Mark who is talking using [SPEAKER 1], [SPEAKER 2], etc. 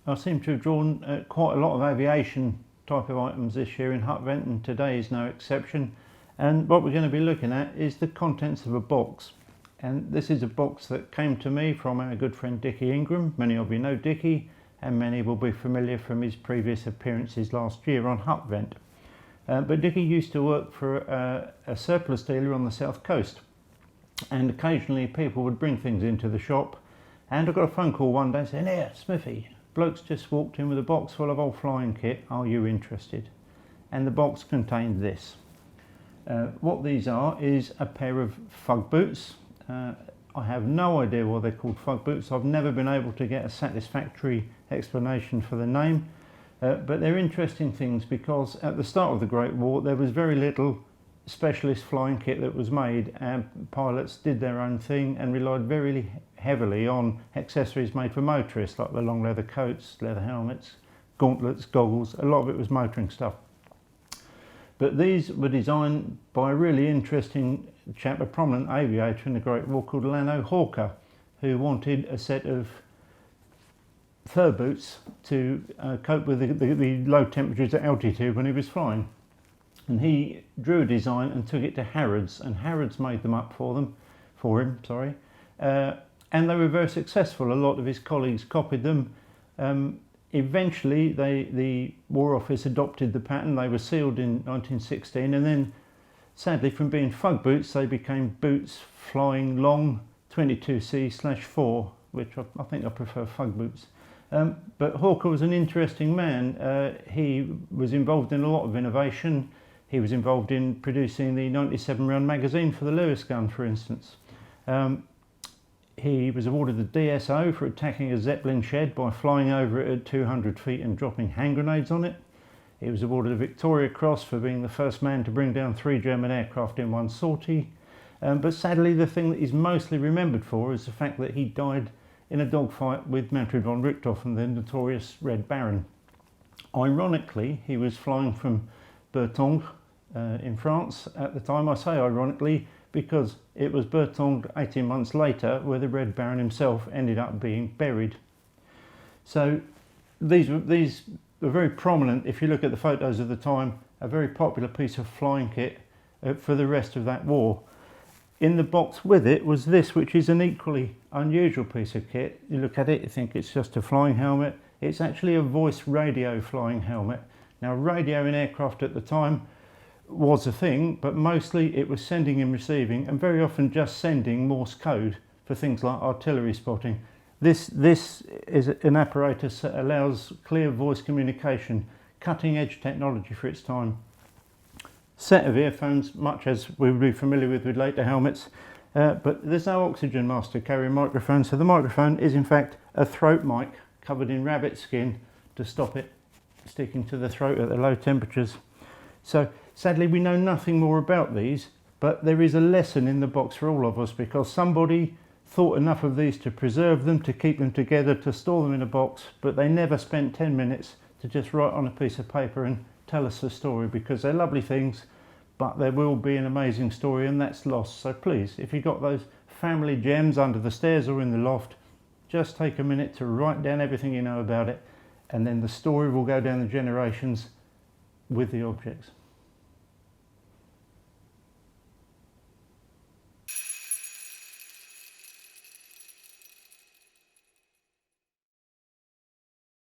[SPEAKER 1] I seem to have drawn quite a lot of aviation type of items this year in HutVent, and today is no exception. And what we're going to be looking at is the contents of a box. And this is a box that came to me from our good friend Dickie Ingram. Many of you know Dickie, and many will be familiar from his previous appearances last year on HutVent. But Dickie used to work for a surplus dealer on the south coast, and occasionally people would bring things into the shop, and I got a phone call one day saying, "Here, Smithy, bloke's just walked in with a box full of old flying kit, are you interested?" And the box contained this. What these are is a pair of fug boots. I have no idea why they're called fug boots. I've never been able to get a satisfactory explanation for the name, but they're interesting things because at the start of the Great War there was very little specialist flying kit that was made, and pilots did their own thing and relied very heavily on accessories made for motorists, like the long leather coats, leather helmets, gauntlets, goggles. A lot of it was motoring stuff. But these were designed by a really interesting chap, a prominent aviator in the Great War called Lano Hawker, who wanted a set of fur boots to cope with the low temperatures at altitude when he was flying. And he drew a design and took it to Harrods, and Harrods made them up for him, and they were very successful. A lot of his colleagues copied them. Eventually the War Office adopted the pattern. They were sealed in 1916, and then sadly from being fug boots they became boots flying long 22C/4, which I think I prefer fug boots. But Hawker was an interesting man. He was involved in a lot of innovation. He was involved in producing the 97 round magazine for the Lewis gun, for instance. He was awarded the DSO for attacking a Zeppelin shed by flying over it at 200 feet and dropping hand grenades on it. He was awarded a Victoria Cross for being the first man to bring down 3 German aircraft in one sortie. But sadly the thing that he's mostly remembered for is the fact that he died in a dogfight with Manfred von Richthofen, the notorious Red Baron. Ironically, he was flying from Bertongres in France at the time. I say ironically because it was Bertongres 18 months later where the Red Baron himself ended up being buried. So these were very prominent. If you look at the photos of the time, a very popular piece of flying kit for the rest of that war. In the box with it was this, which is an equally unusual piece of kit. You look at it, you think it's just a flying helmet. It's actually a voice radio flying helmet. Now, radio in aircraft at the time was a thing, but mostly it was sending and receiving, and very often just sending Morse code for things like artillery spotting. This is an apparatus that allows clear voice communication, cutting edge technology for its time. Set of earphones, much as we would be familiar with later helmets, but there's no oxygen mask to carry a microphone, so the microphone is in fact a throat mic covered in rabbit skin to stop it sticking to the throat at the low temperatures. So sadly we know nothing more about these, but there is a lesson in the box for all of us, because somebody thought enough of these to preserve them, to keep them together, to store them in a box, but they never spent 10 minutes to just write on a piece of paper and tell us the story, because they're lovely things, but there will be an amazing story and that's lost. So please, if you've got those family gems under the stairs or in the loft, just take a minute to write down everything you know about it, and then the story will go down the generations with the objects.